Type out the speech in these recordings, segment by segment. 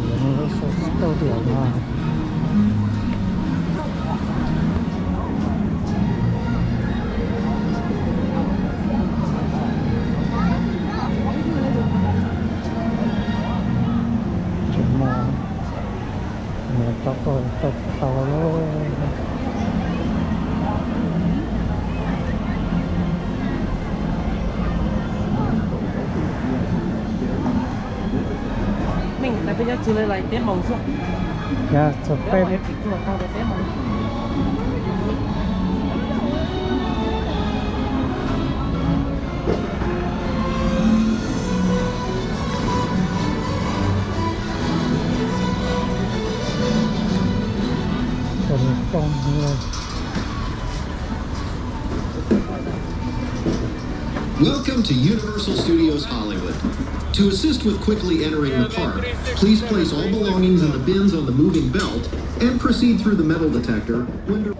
Universal Studio 嘛。全部没到过都到了。Mình tại bây giờ chưa lấy tép màu chưa? Dạ, chụp Tép bên. màu tao tép màu. Trong người. Welcome to Universal Studios Hollywood. To assist with quickly entering the park, please place all belongings in the bins on the moving belt and proceed through the metal detector when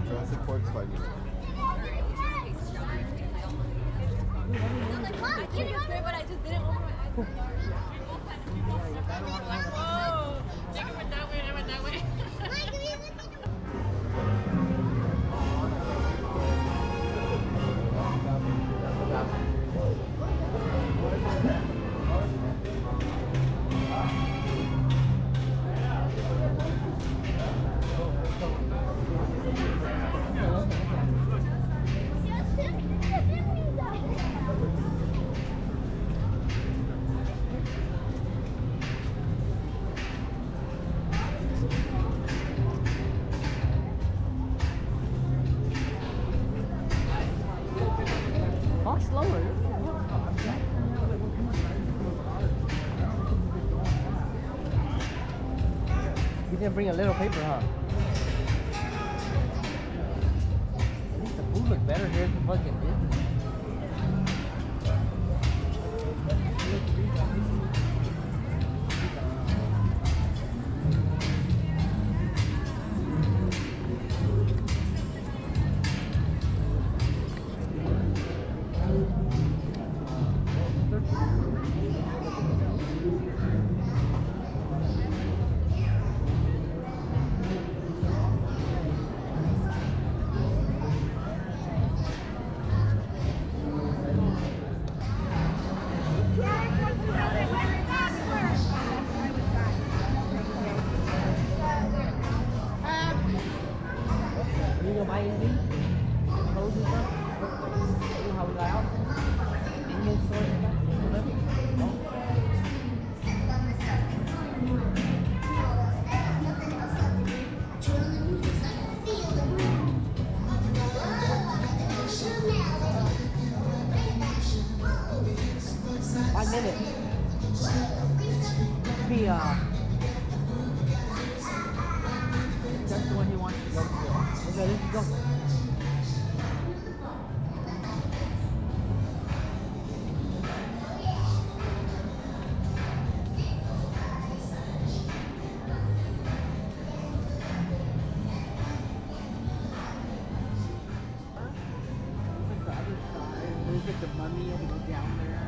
Jurassic Park's 5 years. I'm like, Mom, I can't remember, but I just didn't open my eyes. Whoa! Jacob went that way and I went that way. can bring a little paper, huh? At least the food look better here than fucking Disney. You gonna buy anything? Clothes and stuff? You how we got out? Indian store and stuff? Whatever? No? One minute. Be that's the one he wants to go to. Okay, let's go. The other side, there's like the mummy and go down there.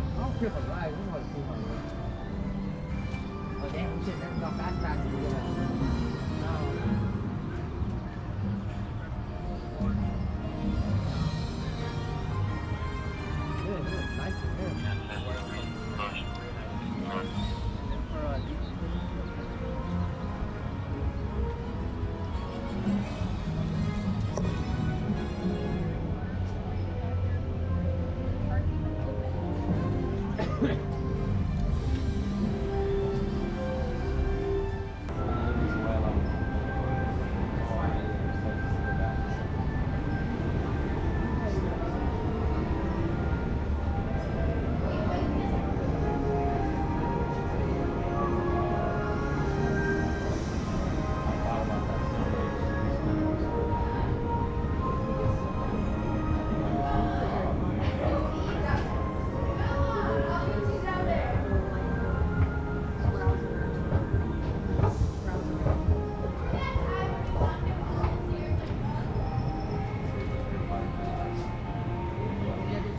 I don't care for rides, I don't want to see her. Oh damn, we should have gone fast to do that. No. Good, nice and good. For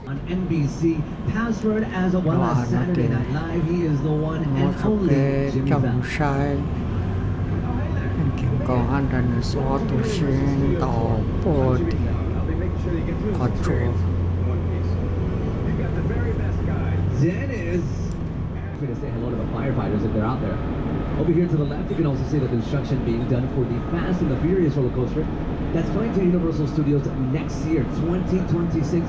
on NBC, password as well as Saturday Night Live. He is the one and only Jimmy chồng Fallon. sai anh kiếm có ăn đàn số tu sinh tàu bộ thì có chỗ Dennis. Free to say hello to the firefighters if they're out there. Over here to the left, you can also see the construction being done for the Fast and the Furious roller coaster that's going to Universal Studios next year, 2026.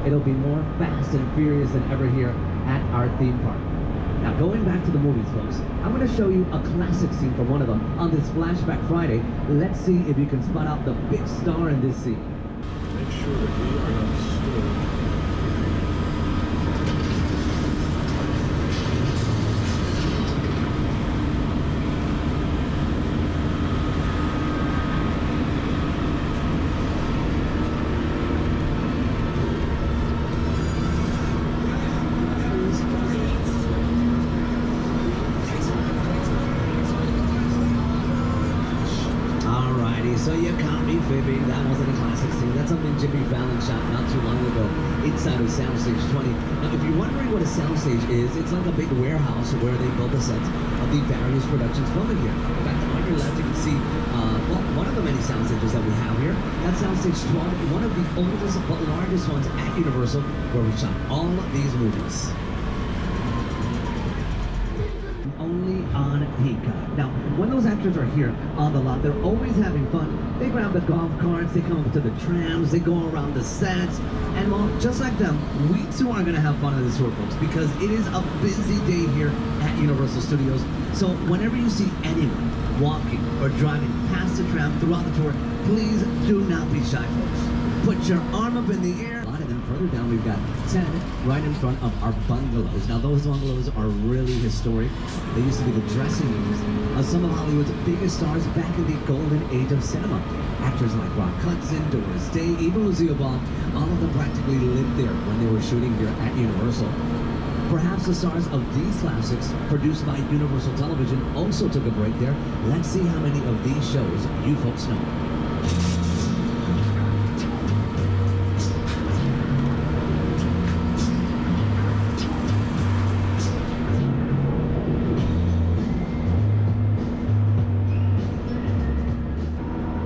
It'll be more Fast and Furious than ever here at our theme park. Now, going back to the movies, folks, I'm going to show you a classic scene from one of them on this Flashback Friday. Let's see if you can spot out the big star in this scene. Make sure that we are not stored. Alrighty, so you can't be fibbing. That wasn't a classic scene. That's something Jimmy Fallon shot not too long ago inside of Soundstage 20. Now, if you're wondering what a soundstage is, it's like a big warehouse where they build the sets of the various productions filming here. In fact, on your left, you can see one of the many sound stages that we have here. That's Soundstage 12, one of the oldest but largest ones at Universal, where we shot all of these movies. Only on Peacock. Now, when those actors are here on the lot, they're always having fun. They grab the golf carts, they come up to the trams, they go around the sets, and well, just like them, we too are going to have fun on this tour, folks, because it is a busy day here at Universal Studios. So whenever you see anyone walking or driving past the tram throughout the tour, please do not be shy, folks. Put your arm up in the air. A lot of them further further down, we've got 10 right in front of our bungalows. Now, those bungalows are really historic. They used to be the dressing rooms of some of Hollywood's biggest stars back in the golden age of cinema. Actors like Rock Hudson, Doris Day, even Lucille Ball, all of them practically lived there when they were shooting here at Universal. Perhaps the stars of these classics, produced by Universal Television, also took a break there. Let's see how many of these shows you folks know.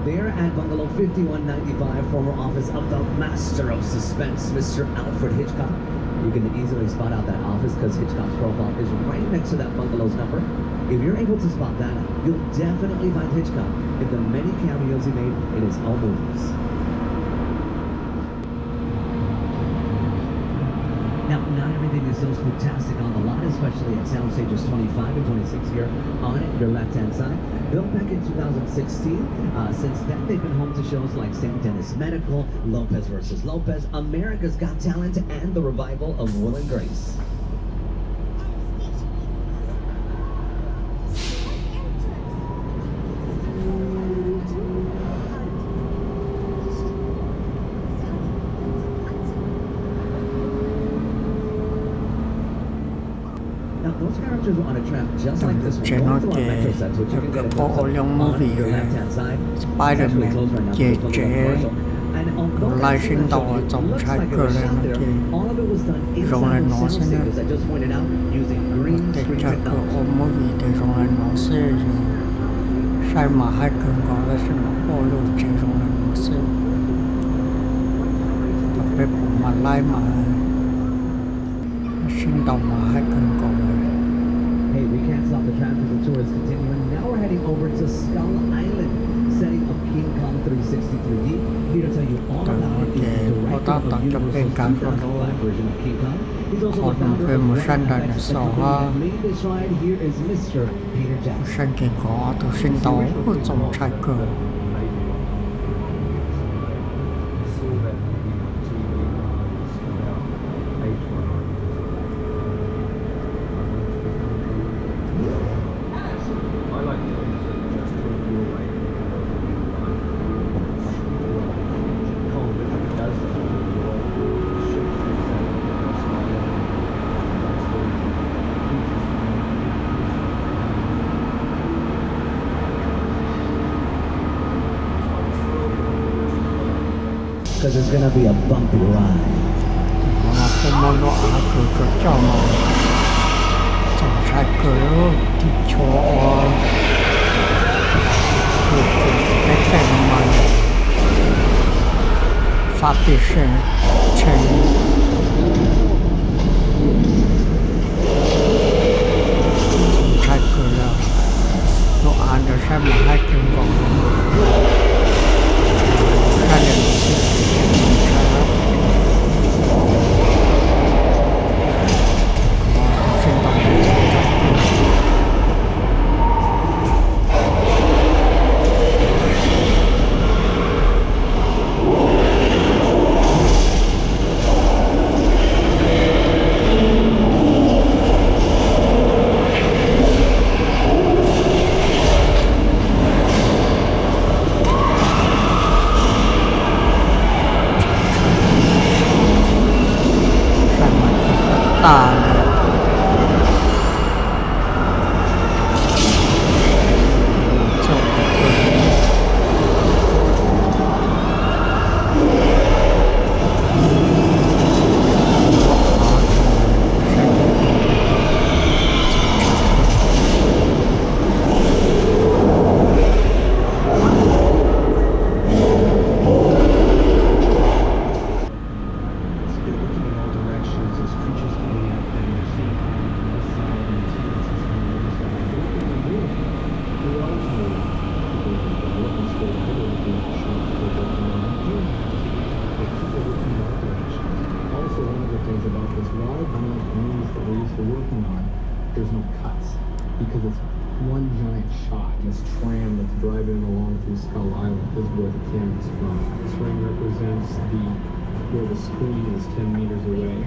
There at Bungalow 5195, former office of the master of suspense, Mr. Alfred Hitchcock. You can easily spot out that office because Hitchcock's profile is right next to that bungalow's number. If you're able to spot that, you'll definitely find Hitchcock in the many cameos he made in his own movies. Now, not everything is so fantastic on the lot, especially at Sound Stages 25 and 26 here on your left-hand side. Built back in 2016, since then they've been home to shows like St. Dennis Medical, Lopez vs. Lopez, America's Got Talent, and the revival of Will and Grace. Now, those characters were on a track just like this one. Going through our metro sets, which you can get a glimpse of on your left-hand side. Spider-Man Actually, chế and một lai sinh tàu ở trong trái cờ lên nó thì rộng lên nó sẽ nè để cho cờ ôm mỗi vị thì rộng lên nó sẽ sai mà hai cơn gọi là sẽ nó ô lô chỉ rộng lên nó sẽ tập bếp mà lai mà sinh tàu mà hai cơn gọi Hey, we can't stop the traffic as the tour is continuing. Now we're heading over to Skull Island, setting up King Kong 360 3D. Here to tell you all about it is the director of Universal's 2005 version of King Kong. He's also the founder of the brand. Leading this ride here is Mr. Peter Jackson. sinh kỳ có từ sinh tàu ở trong trái cờ Because it's gonna be a bumpy ride. mà tôi muốn nó ở cửa cho mà trong trái cờ thì cho cái cảnh mà phát triển trên trái cờ là nó ăn được xem mà hai cơn còn hai lần there's no cuts because it's one giant shot. This tram that's driving along through Skull Island is where the camera's from. This ring represents the where the screen is 10 meters away.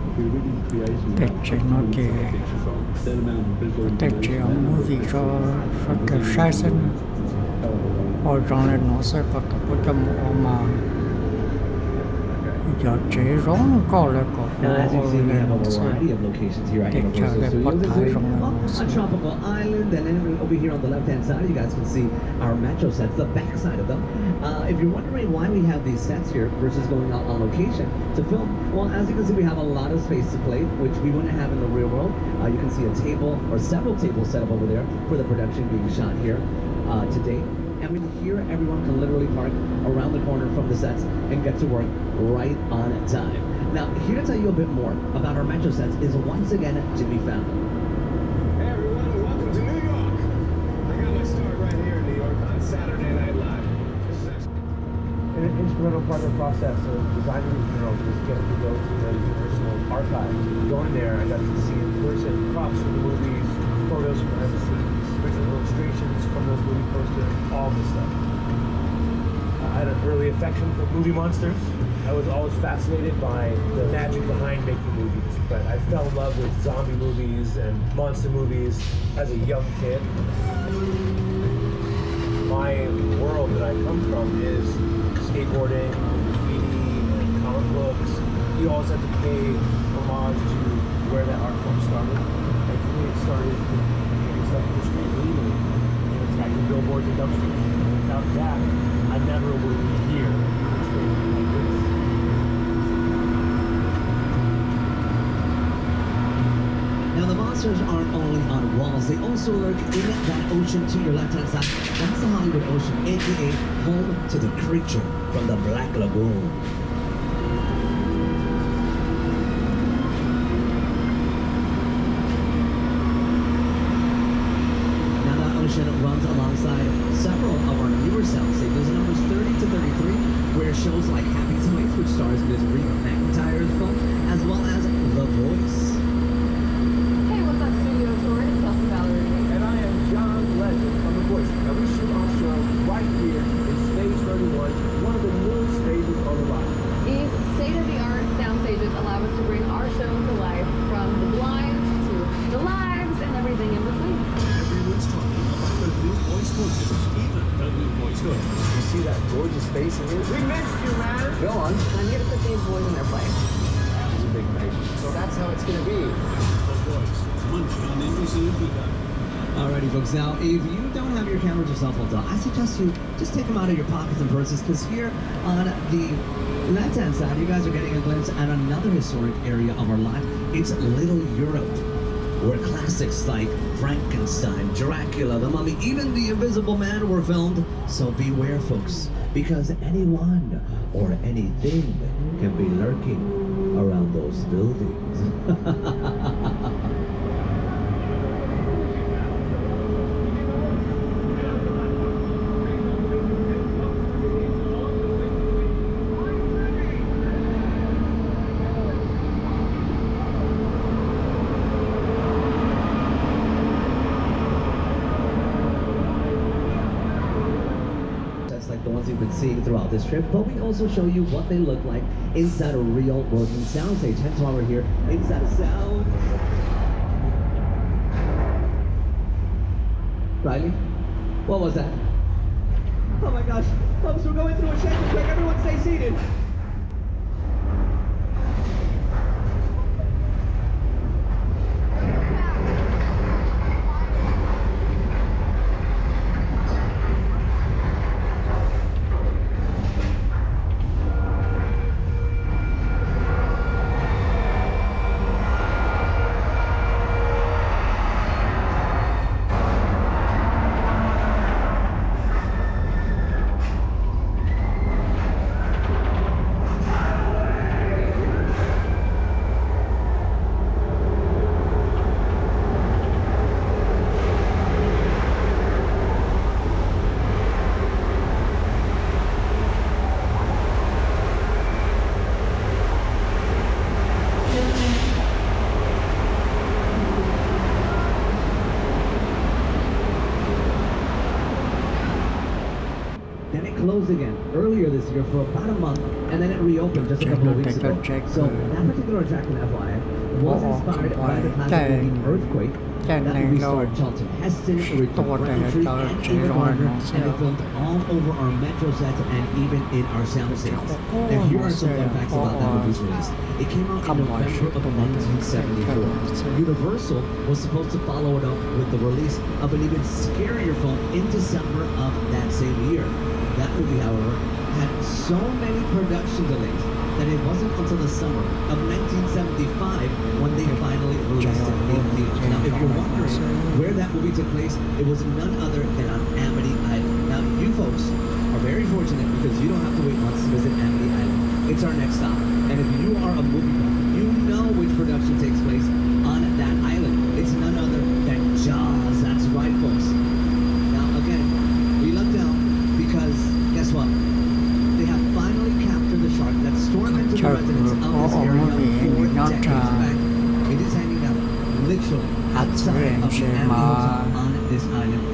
If you're reading creation, Tết you chỉ have nó 2 thì minutes of picture film. That amount of visual Tết chỉ information, ông that movie cho information cái sai sinh it's a hell of a long ở trong này nó sẽ có tập của trong mà giờ chỉ rốn có lại có Now, as you've seen, we have a nó sẽ variety of locations here at Take Universal care of Studios, what I including don't a know. tropical island, and then over here on the left-hand side, you guys can see our metro sets, the back side of them. If you're wondering why we have these sets here versus going out on location to film, well, as you can see, we have a lot of space to play, which we wouldn't have in the real world. You can see a table or several tables set up over there for the production being shot here today. And here, everyone can literally park around the corner from the sets and get to work right on time. Now, here to tell you a bit more about our metro sets is once again Jimmy Fallon. Hey everyone, welcome to New York. I got my start right here in New York on Saturday Night Live. An instrumental part of the process of designing these murals was getting to go to the Universal Archive. Going there, I got to see in person props from the movies, photos from behind the scenes, original illustrations from those movie posters, all this stuff. I had an early affection for movie monsters. I was always fascinated by the magic behind making movies, but I fell in love with zombie movies and monster movies as a young kid. My world that I come from is skateboarding, graffiti, and comic books. You always have to pay homage to where that art form started. And for me, it started getting stuff in the street legally, and attacking billboards and dumpsters. And without that, I never would be here like this. Now, the monsters aren't only on walls, they also lurk in that ocean to your left-hand side. That's the Hollywood Ocean, aka home to the creature from the Black Lagoon. Now, that ocean runs alongside several of our newer sound stages, numbers 30 to 33, where shows like Happy Toys, which stars Ms. Reba McEntire's film, as well as The Voice. Hey, what's up, Studio Tour? It's Kelsey Valerie. And I am John Legend from The Voice. Now we shoot our show right here in Stage 31, one of the newest stages on the line. These state-of-the-art sound stages allow us to bring our show to life, from the blinds to the lives and everything in between. Everyone's talking about the new voice focus, even the new voice hook. You see that gorgeous face in here? We missed you, man! Go on. I'm here to put these boys in their place. It's a big night. So that's how it's gonna be. The voice, Monday on NBC and Peacock. Alrighty, folks. Now, if you don't have your cameras or cell phones out, I suggest you just take them out of your pockets and purses, because here on the left-hand side, you guys are getting a glimpse at another historic area of our lot. It's Little Europe, where classics like Frankenstein, Dracula, The Mummy, even The Invisible Man were filmed. So beware, folks, because anyone or anything can be lurking around those buildings. Like the ones you've been seeing throughout this trip, but we also show you what they look like inside a real working soundstage. Hence why we're here inside a sound. Riley, what was that? Oh my gosh, folks, we're going through a change. Quick, everyone stay seated. closed again earlier this year for about a month, and then it reopened just a couple of weeks ago. So that particular attraction, FYI, was inspired by the classic movie Earthquake. That movie starred Charlton Heston, Richard Roundtree, and Ava Gardner, and they filmed all over our metro set and even in our sound stages. And here are some fun facts about that movie's release. It came out in November of 1974. Universal was supposed to follow it up with the release of an even scarier film in December of that same year. That movie, however, had so many production delays that it wasn't until the summer of 1975 when they finally released it in theaters. Now, if you're wondering where that movie took place, it was none other than on Amity Island. Now, you folks are very fortunate because you don't have to wait months to visit Amity Island. It's our next stop. And if you are a movie buff, you know which production takes place on that island. It's none other than Jaws. That's right, folks. Now, again, we lucked out because, guess what? They have finally captured the shark that stormed into the residents of this area 4 decades back. It is hanging out literally outside of the animals on this island.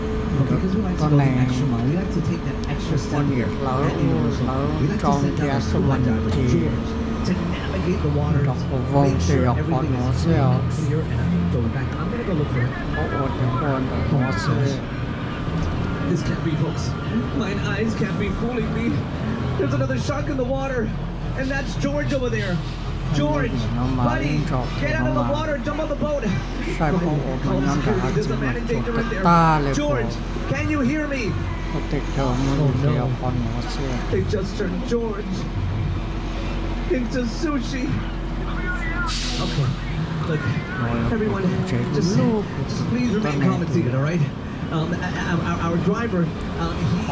But because we like to go the extra mile, we like to take that extra step here at Universal. We like to send out our scuba diver, George, to navigate the water, make sure everything is clear and going back. I'm going to go look for it. This can't be, folks. My eyes can't be fooling me. There's another shark in the water, and that's George over there. George, buddy, get out of the water, jump on the boat. Call security, there's a man in danger right there. George, can you hear me? Oh no, they just turned George into sushi. Okay, look, everyone, just please remain calm and seated, all right? Our driver, he's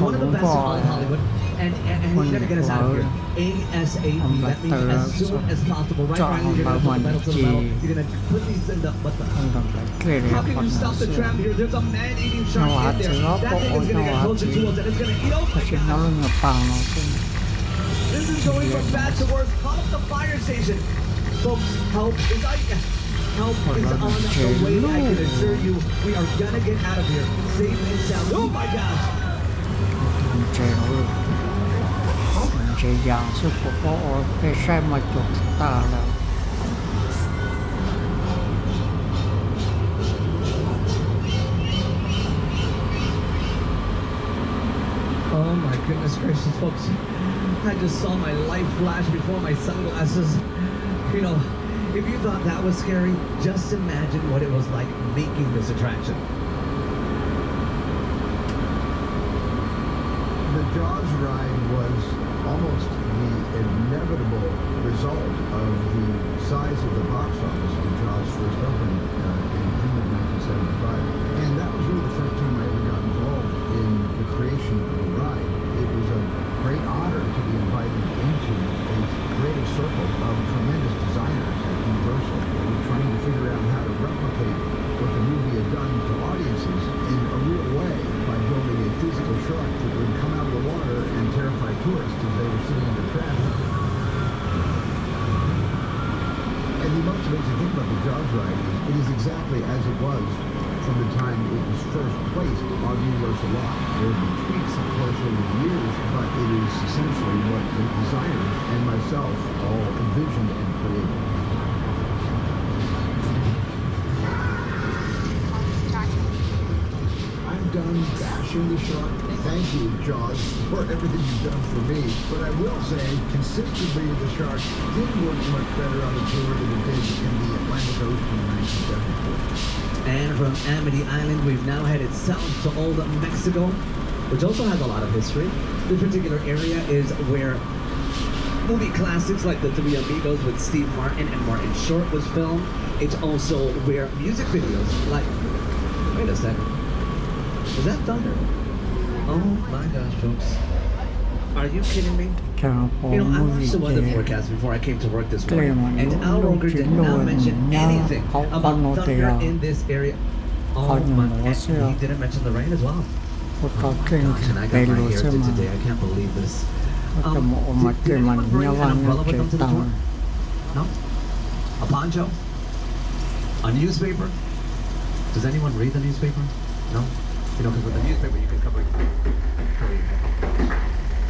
one of the best in all of Hollywood, and he's gonna get us out of here ASAP. That means as soon as possible. Right, Ryan, you're gonna put the metal to the metal. You're gonna put these in the. How can you stop the tram here? There's a man-eating shark in there. That thing is gonna get closer to us, and it's gonna eat. Oh my God! This is going from bad to worse. Call up the fire station, folks. Help is Help is on the way. I can assure you, we are gonna get out of here safe and sound. Oh my gosh! Oh my goodness gracious, folks. I just saw my life flash before my sunglasses. You know, if you thought that was scary, just imagine what it was like making this attraction. The Jaws ride was almost the inevitable result of the size of the box office when Jaws first opened in June of 1975. And that was really the first time I ever got involved in the creation of the ride. It was a great honor to be invited into a creative circle of tremendous designers at Universal who were trying to figure out how to replicate what the movie had done to audiences in a real way by building a physical shark that would come out of the water and terrify tourists as they were sitting in the traffic. And the most amazing thing about the Jaws ride is it is exactly as it was from the time it was first placed on Universal lot. There have been tweaks, of course, over the years, but it is essentially what the designers and myself all envisioned and created. I'm done bashing the shark. Thank you, Jaws, for everything you've done for me. But I will say, consistently, the shark did work much better on the tour than it did in the Atlantic Ocean in 1974. And from Amity Island, we've now headed south to Old Mexico, which also has a lot of history. This particular area is where movie classics like The Three Amigos with Steve Martin and Martin Short was filmed. It's also where music videos like, wait a second, is that thunder? Oh my gosh, folks. Are you kidding me? You know, I watched the weather forecast before I came to work this morning, and Al Roker did not mention anything about thunder in this area. Oh my gosh, he didn't mention the rain as well. Gosh, and I got my hair did today. I can't believe this. Did anyone bring an umbrella with them to the tour? No? A poncho? A newspaper? Does anyone read the newspaper? No? You know, because with the newspaper you can cover your head.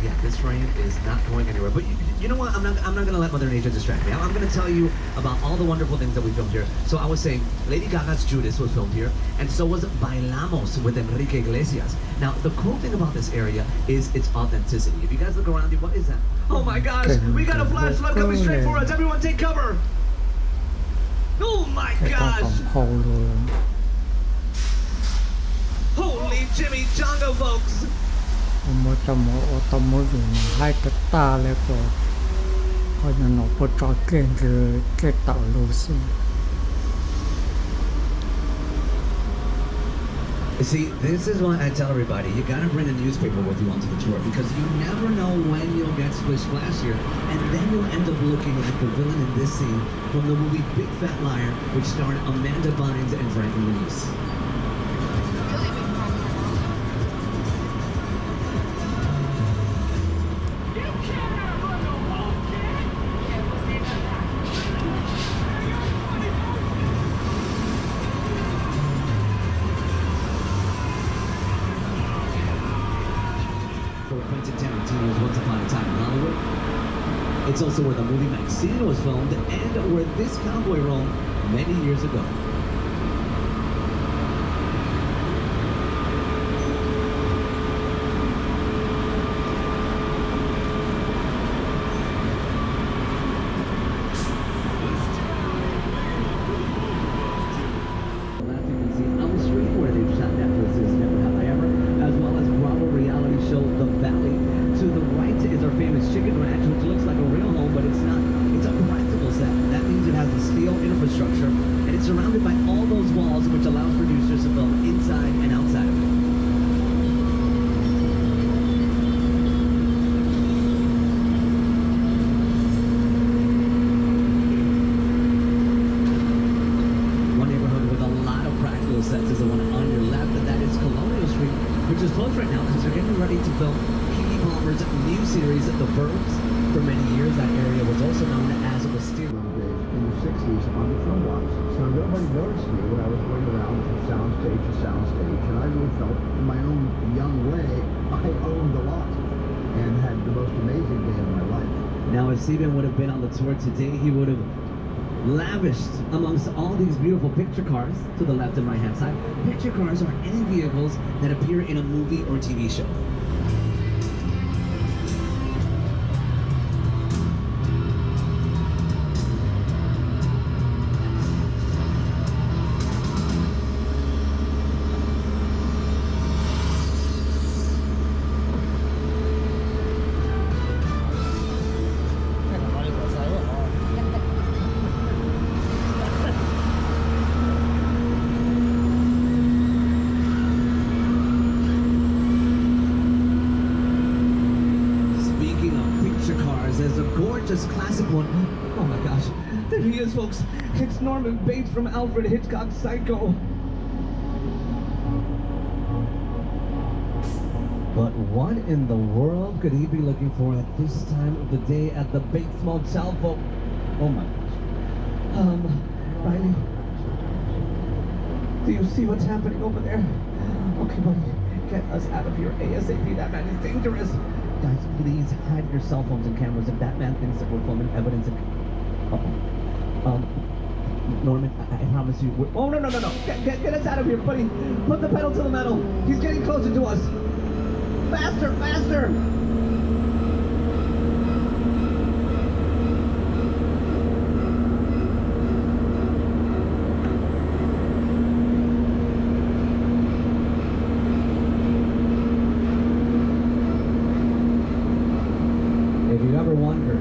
Yeah, this frame is not going anywhere. But you know what? I'm not gonna let Mother Nature distract me. I'm gonna tell you about all the wonderful things that we filmed here. So I was saying, Lady Gaga's Judas was filmed here, and so was Bailamos with Enrique Iglesias. Now, the cool thing about this area is its authenticity. If you guys look around you, what is that? Oh my gosh, we got a flash flood coming straight for us. Everyone take cover. Oh my แต่ต้อง gosh. พอเลย Holy Jimmy Jongo, folks. 我怎么我怎么用还得大那个，好像我不找跟着这道路线。 You see, this is why I tell everybody, you gotta bring a newspaper with you onto the tour, because you never know when you'll get splish splash here, and then you'll end up looking like the villain in this scene from the movie Big Fat Liar, which starred Amanda Bynes and Frankie Muniz. Quentin Tarantino's Once Upon a Time in Hollywood. It's also where the movie Maxine was filmed and where this cowboy roamed many years ago. You can see Elm Street where they've shot Netflix's Never Have I Ever, as well as Bravo reality show The Valley. To the right is our famous chicken ranch, which looks like a real home, but it's not. It's a practical set. That means it has a steel infrastructure, and it's surrounded by all those walls, which allows producers to film inside and outside of it. One neighborhood with a lot of practical sets is the one on your left, and that is Colonial Street, which is closed right now because they're getting ready to film Keke Palmer's new series, The Burbs. For many years, that area was also known as Wisteria. In the 60s on the film lots. So nobody noticed me when I was going around from soundstage to soundstage, and I really felt in my own young way I owned the lot and had the most amazing day of my life. Now, if Steven would have been on the tour today, he would have lavished amongst all these beautiful picture cars to the left and right hand side. Picture cars are any vehicles that appear in a movie or TV show. Speaking of picture cars, there's a gorgeous classic one. Oh my gosh, there he is, folks. It's Norman Bates from Alfred Hitchcock's Psycho. But what in the world could he be looking for at this time of the day at the Bates Motel, folks? Oh my gosh. Riley, do you see what's happening over there? Okay, buddy, get us out of here ASAP. That man is dangerous. Guys, please hide your cell phones and cameras if that man thinks that we're filming evidence. Norman, I promise you. Oh, no. Get us out of here, buddy. Put the pedal to the metal. He's getting closer to us. Faster, faster. If you ever wondered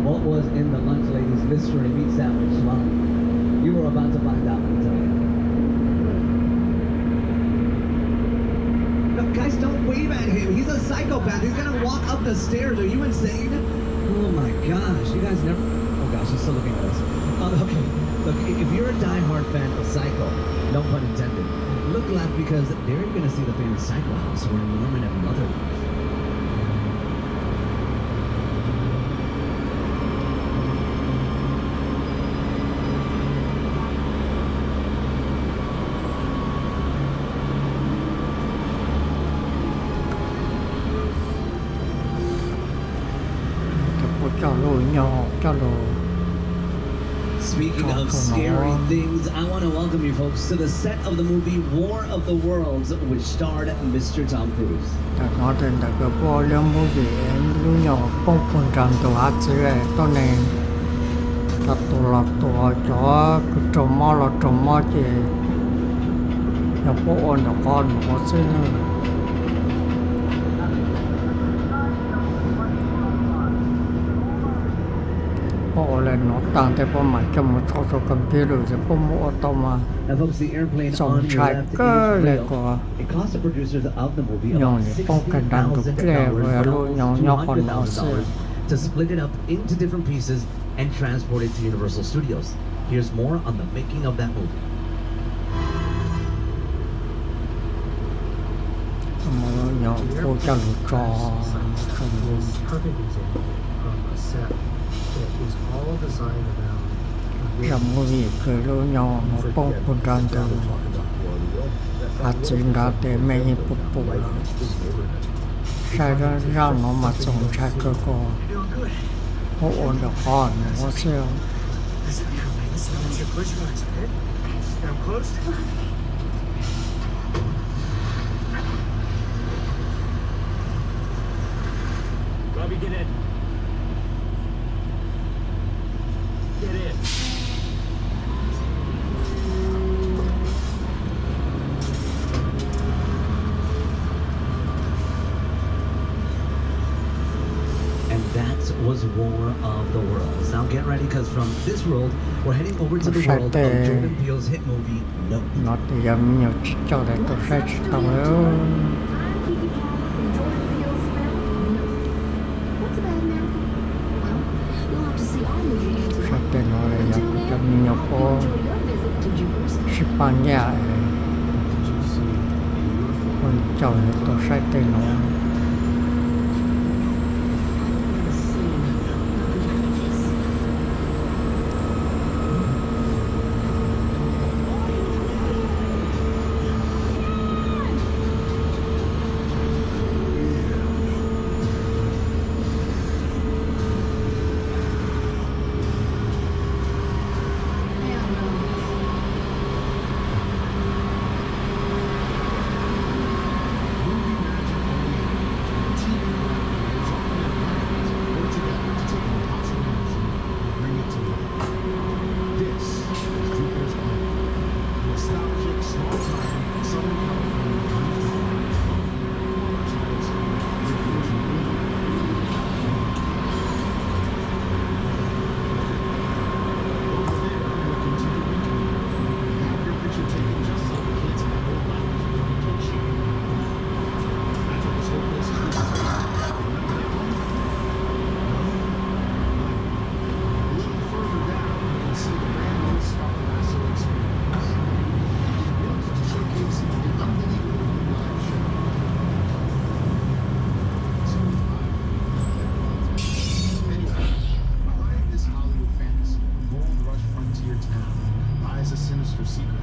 what was in the lunch lady's mystery meat sandwich, well, you were about to find out, let me tell you. No, guys, don't wave at him. He's a psychopath. He's gonna walk up the stairs. Are you insane? Oh my gosh, you guys never... Oh gosh, he's still looking at us. Okay, look, if you're a die-hard fan of Psycho, no pun intended, look left because there you're gonna see the famous Psycho house where Norman and Mother live. 叫做 Speaking of scary things, I want to welcome you folks to the set of the movie War of the Worlds, which starred Mr. Tom Cruise. แต่nói đến cái bộ liên movie lúc nhỏ bông phun tràn tổ hát dưới này tôi này tập tổ lọt tổ cho cái trồng mò lọt trồng mò chỉ nhà bộ ôn nó con nó có xí nữa bộ lên nó tăng tới bộ mà cho một số computer thì bộ mua tàu mà Now, folks, the airplane Some on your left tracker is like real. It cost the producers of the movie Nhon about thì bông cái đàn được kề rồi luôn nhỏ còn nó sẽ $200,000 to split it up into different pieces and transport it to Universal Studios. Here's more on the making of that movie. mà nhỏ cô cho lụt trò không luôn Perfect example of a set that is all designed around làm movie cười luôn nhỏ một bông phun tràn từ hạt chín ra để mấy bụp bụp là sai ra nó mà sống sai cơ co họ ổn được con nó sẽ Robbie, get in. Get in. And that was War of the Worlds. Now get ready, because from this world, we're heading over to the world of Jordan Peele's hit movie, Nope. nó thì giờ nhiều cho để tôi sẽ tao nữa sắp tới nó là giờ cũng cho mình nhiều cô Spania con chồng tôi sẽ tới nó Gold Rush frontier town lies a sinister secret.